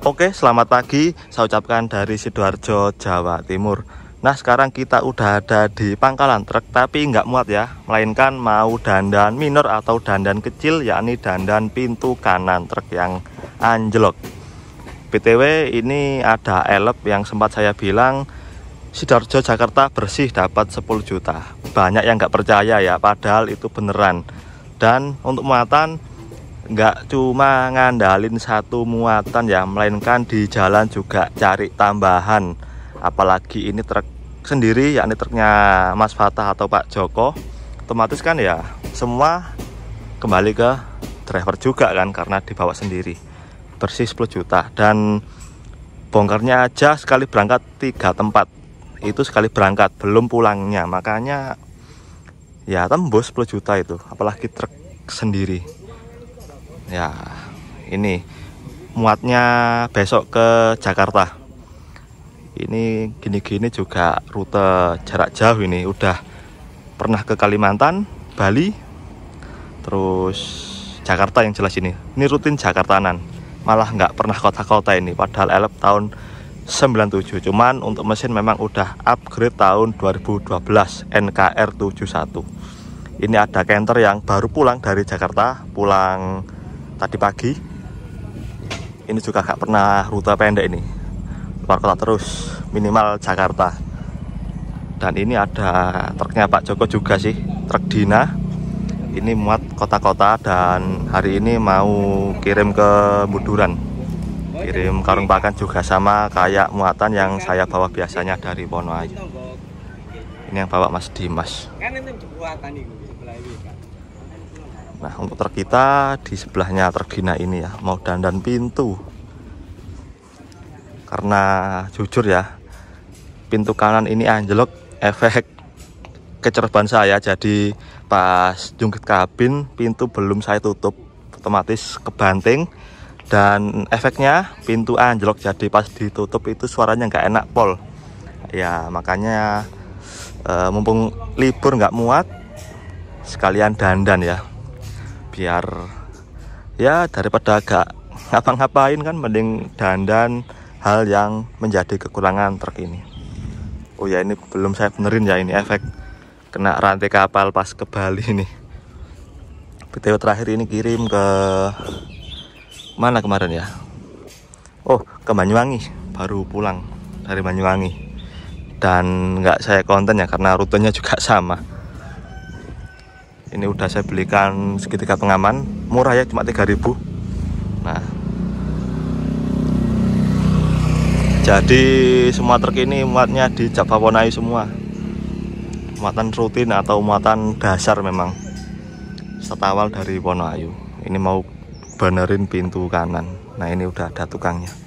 Oke, selamat pagi. Saya ucapkan dari Sidoarjo, Jawa Timur. Nah, sekarang kita udah ada di pangkalan truk, tapi nggak muat ya, melainkan mau dandan minor atau dandan kecil, yakni dandan pintu kanan truk yang anjlok. BTW, ini ada elep yang sempat saya bilang Sidoarjo Jakarta bersih dapat 10 juta. Banyak yang nggak percaya ya, padahal itu beneran. Dan untuk muatan nggak cuma ngandalin satu muatan ya, melainkan di jalan juga cari tambahan. Apalagi ini truk sendiri, yakni truknya Mas Fatah atau Pak Joko, otomatis kan ya semua kembali ke driver juga kan, karena dibawa sendiri. Bersih 10 juta. Dan bongkarnya aja sekali berangkat 3 tempat, itu sekali berangkat belum pulangnya, makanya ya tembus 10 juta itu, apalagi truk sendiri. Ya, ini muatnya besok ke Jakarta. Ini gini-gini juga rute jarak jauh ini. Udah pernah ke Kalimantan, Bali, terus Jakarta yang jelas ini. Ini rutin Jakartanan. Malah nggak pernah kota-kota ini. Padahal elep tahun 97. Cuman untuk mesin memang udah upgrade tahun 2012 NKR 71. Ini ada canter yang baru pulang dari Jakarta, pulang tadi pagi. Ini juga gak pernah rute pendek ini, luar kota terus, minimal Jakarta. Dan ini ada truknya Pak Joko juga sih, truk Dina. Ini muat kota-kota dan hari ini mau kirim ke Buduran, kirim karung pakan juga, sama kayak muatan yang saya bawa biasanya dari Wonoayu. Ini yang bawa Mas Dimas. Nah, untuk truk kita di sebelahnya truk Dina ini ya, mau dandan pintu. Karena jujur ya, pintu kanan ini anjlok, efek kecerobohan saya. Jadi pas jungkit kabin, pintu belum saya tutup, otomatis kebanting. Dan efeknya pintu anjlok, jadi pas ditutup itu suaranya nggak enak pol. Ya makanya mumpung libur nggak muat, sekalian dandan ya. Biar ya daripada agak ngapa-ngapain kan, mending dandan hal yang menjadi kekurangan truk ini. Oh ya, ini belum saya benerin ya, ini efek kena rantai kapal pas ke Bali ini. BTW terakhir ini kirim ke mana kemarin ya? Oh, ke Banyuwangi, baru pulang dari Banyuwangi. Dan nggak saya konten ya karena rutenya juga sama. Ini udah saya belikan segitiga pengaman, murah ya, cuma 3.000. Nah, jadi semua truk ini muatnya di Jawa Wonoayu semua. Muatan rutin atau muatan dasar memang. Setawal dari Wonoayu. Ini mau benerin pintu kanan. Nah, ini udah ada tukangnya.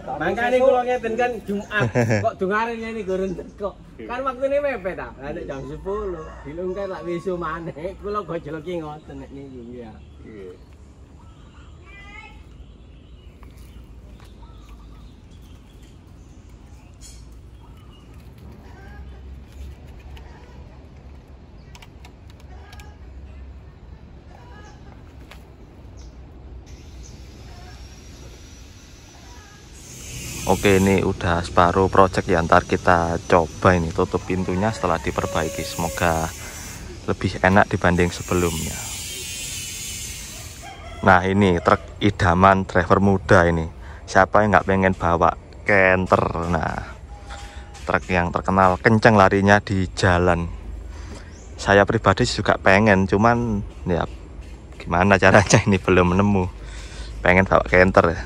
Makanya kula ngeten kan Jumat kok dungare ngene goreng kok. Kan waktune mepet ta. Lah nek jam 10 dilung kan lak wisu maneh. Kula gojloki ngoten nek niku ya. Nggih. Oke, ini udah separuh project ya, ntar kita coba ini tutup pintunya setelah diperbaiki, semoga lebih enak dibanding sebelumnya. Nah, ini truk idaman driver muda ini, siapa yang nggak pengen bawa canter. Nah, truk yang terkenal kenceng larinya di jalan. Saya pribadi juga pengen, cuman ya gimana caranya ini belum nemu. Pengen bawa canter ya.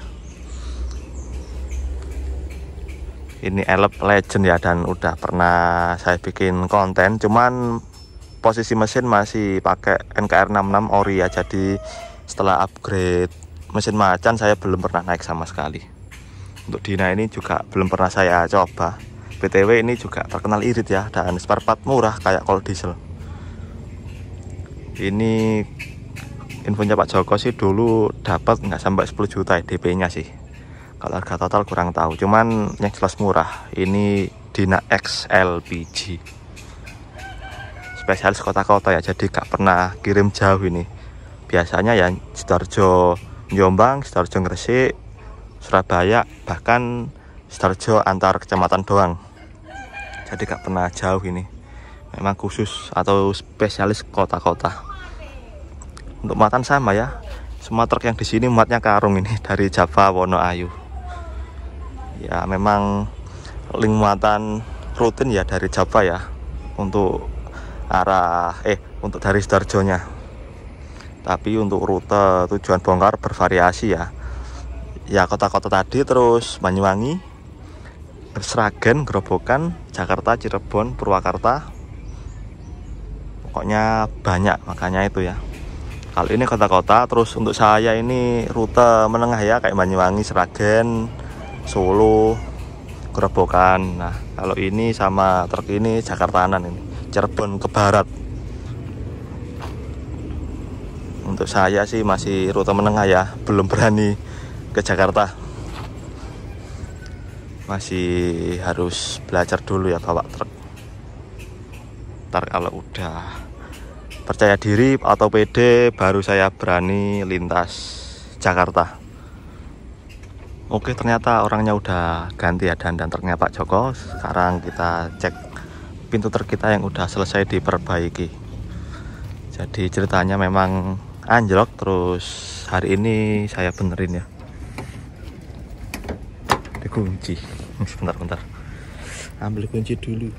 Ini elep legend ya, dan udah pernah saya bikin konten, cuman posisi mesin masih pakai NKR 66 ori ya. Jadi setelah upgrade mesin macan saya belum pernah naik sama sekali. Untuk Dina ini juga belum pernah saya coba. BTW ini juga terkenal irit ya, dan spare part murah kayak kalau diesel. Ini infonya Pak Joko sih dulu dapat nggak sampai 10 juta DP nya sih. Kalau harga total kurang tahu, cuman yang jelas murah. Ini Dina X LPG. spesialis kota-kota ya, jadi gak pernah kirim jauh ini. Biasanya ya Sidoarjo Jombang, Sidoarjo Gresik, Surabaya, bahkan Sidoarjo antar kecamatan doang. Jadi gak pernah jauh ini. Memang khusus atau spesialis kota-kota. Untuk muatan sama ya. Semua truk yang di sini muatnya karung ini dari Java Wonoayu. Ya memang link muatan rutin ya dari Java ya. Untuk untuk dari Sidoarjonya. Tapi untuk rute tujuan bongkar bervariasi ya. Ya kota-kota tadi, terus Banyuwangi, Sragen, Grobogan, Jakarta, Cirebon, Purwakarta. Pokoknya banyak, makanya itu ya. Kalau ini kota-kota, terus untuk saya ini rute menengah ya, kayak Banyuwangi, Sragen, Solo, Grobogan. Nah kalau ini sama truk ini Jakartaanan ini, Cirebon ke barat. Untuk saya sih masih rute menengah ya, belum berani ke Jakarta. Masih harus belajar dulu ya bawa truk. Ntar kalau udah percaya diri atau pede baru saya berani lintas Jakarta. Oke, ternyata orangnya udah ganti ya, dan truknya Pak Joko. Sekarang kita cek pintu truk kita yang udah selesai diperbaiki. Jadi ceritanya memang anjlok, terus hari ini saya benerin ya. Dikunci. Bentar. Ambil kunci dulu.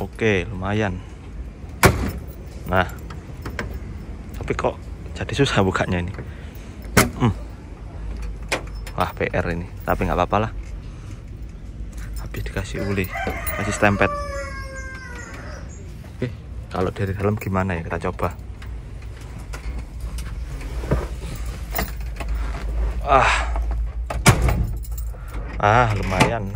Oke, lumayan. Nah, tapi kok jadi susah bukanya ini. Wah, PR ini. Tapi nggak apa-apa lah. Habis dikasih uli, kasih stempet. Oke, kalau dari dalam gimana ya, kita coba. Lumayan.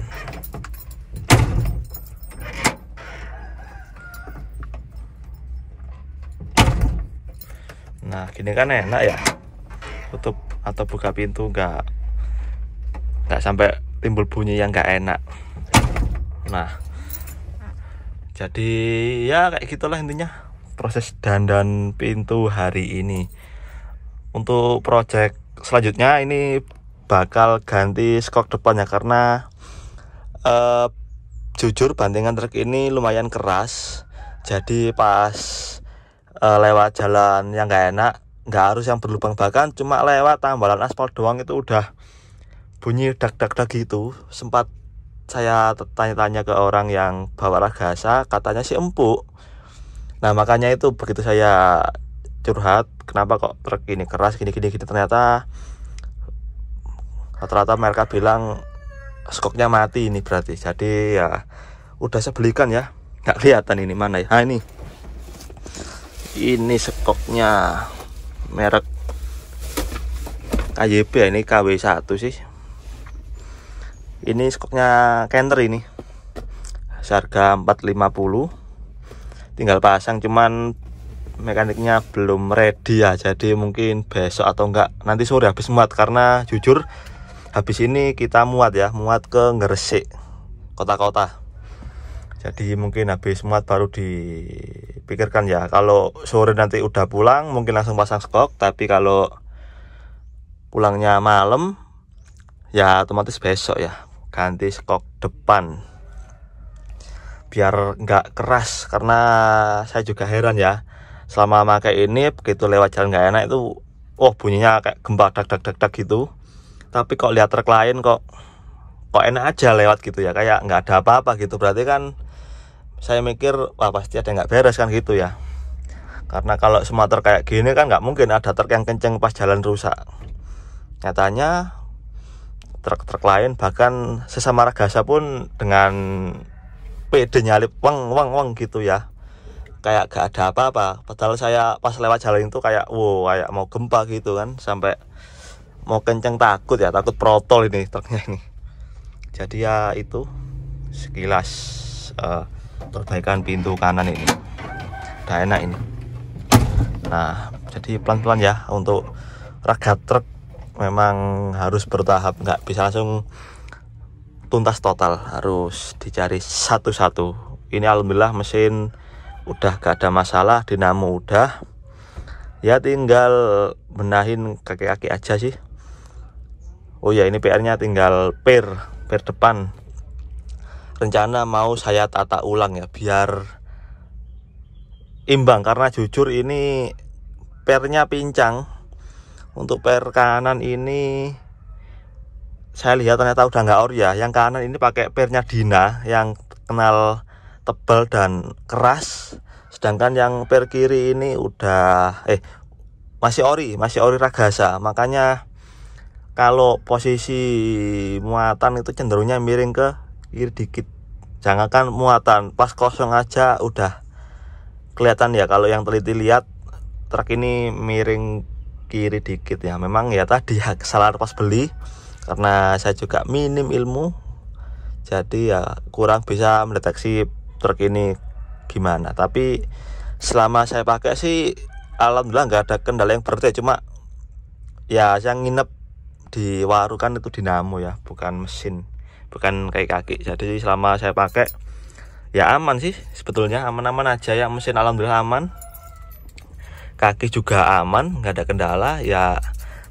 Nah gini kan enak ya, tutup atau buka pintu nggak sampai timbul bunyi yang nggak enak. Nah jadi ya kayak gitulah intinya proses dandan pintu hari ini. Untuk project selanjutnya ini bakal ganti skok depannya, karena jujur bantingan truk ini lumayan keras. Jadi pas lewat jalan yang nggak enak, nggak harus yang berlubang, bahkan cuma lewat tambalan aspal doang itu udah bunyi dak gitu. Sempat saya tanya-tanya ke orang yang bawa ragasa, katanya sih empuk. Nah makanya itu begitu saya curhat kenapa kok truk ini keras gini, ternyata rata-rata mereka bilang skoknya mati ini berarti. Jadi ya udah saya belikan ya, nggak kelihatan ini mana ya. Nah ini skoknya merek KYB ya, ini KW1 sih. Ini skoknya Kenter ini, seharga 450, tinggal pasang, cuman mekaniknya belum ready ya. Jadi mungkin besok atau enggak nanti sore habis muat, karena jujur habis ini kita muat ke Gresik, kota-kota. Jadi mungkin habis muat baru dipikirkan ya. Kalau sore nanti udah pulang mungkin langsung pasang skok. Tapi kalau pulangnya malam ya otomatis besok ya ganti skok depan biar nggak keras. Karena saya juga heran ya, selama pakai ini begitu lewat jalan nggak enak itu bunyinya kayak gempa dak gitu. Tapi kok lihat truk lain kok enak aja lewat gitu ya, kayak nggak ada apa-apa gitu. Berarti kan saya mikir wah pasti ada nggak beres kan gitu ya. Karena kalau semua truk kayak gini kan nggak mungkin ada truk yang kenceng pas jalan rusak. Nyatanya truk-truk lain bahkan sesama ragasa pun dengan pede nyalip wang gitu ya, kayak gak ada apa-apa. Padahal saya pas lewat jalan itu kayak kayak mau gempa gitu kan, sampai mau kenceng takut protol ini truknya ini. Jadi ya itu sekilas perbaikan pintu kanan ini udah enak ini. Nah Jadi pelan-pelan ya, untuk ragat truk memang harus bertahap, nggak bisa langsung tuntas total, harus dicari satu-satu. Ini alhamdulillah mesin udah gak ada masalah, dinamo udah, ya tinggal benahin kaki-kaki aja sih. Oh ya, ini PR-nya tinggal per depan. Rencana mau saya tata ulang ya biar imbang, karena jujur ini pernya pincang. Untuk per kanan ini saya lihat ternyata udah nggak ori ya. Yang kanan ini pakai pernya Dina yang kenal tebal dan keras, sedangkan yang per kiri ini udah masih ori Ragasa. Makanya kalau posisi muatan itu cenderungnya miring ke kiri dikit. Jangankan muatan, pas kosong aja udah kelihatan ya. Kalau yang teliti lihat, truk ini miring kiri dikit ya. Memang ya tadi ya kesalahan pas beli, karena saya juga minim ilmu, jadi ya kurang bisa mendeteksi truk ini gimana. Tapi selama saya pakai sih alhamdulillah nggak ada kendala yang berat ya. Cuma ya saya nginep di warung kan itu dinamo ya, bukan mesin, bukan kaki. Jadi selama saya pakai ya aman sih sebetulnya, aman-aman aja ya. Mesin alhamdulillah aman, kaki juga aman, nggak ada kendala. Ya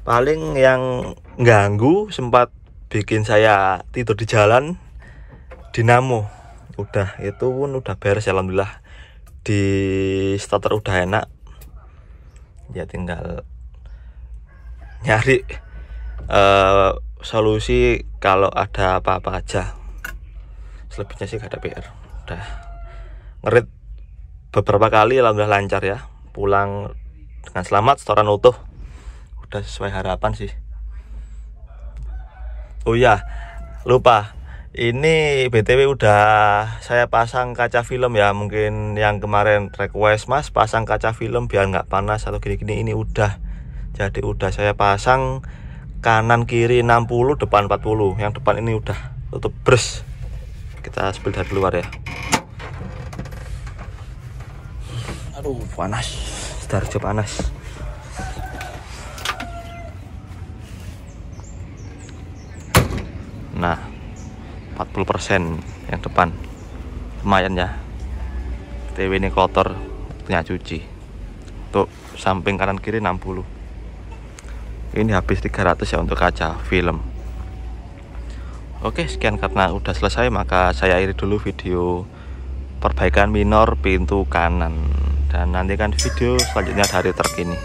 paling yang ganggu sempat bikin saya tidur di jalan dinamo, udah itu pun udah beres ya alhamdulillah. Di starter udah enak ya, tinggal nyari solusi kalau ada apa-apa aja. Selebihnya sih gak ada PR. Udah ngerit beberapa kali alhamdulillah lancar ya, pulang dengan selamat, setoran utuh, udah sesuai harapan sih. Oh ya, lupa, ini BTW udah saya pasang kaca film ya. Mungkin yang kemarin request, Mas pasang kaca film biar nggak panas atau gini-gini, ini udah. Jadi udah saya pasang kanan kiri 60, depan 40. Yang depan ini udah tutup bres. Kita spill dari luar ya. Aduh panas, Sidoarjo panas. Nah 40% yang depan, lumayan ya. TW ini kotor, punya cuci. Untuk samping kanan kiri 60. Ini habis 300 ya untuk kaca film. Oke, sekian, karena udah selesai maka saya akhiri dulu video perbaikan minor pintu kanan, dan nantikan video selanjutnya dari truk ini.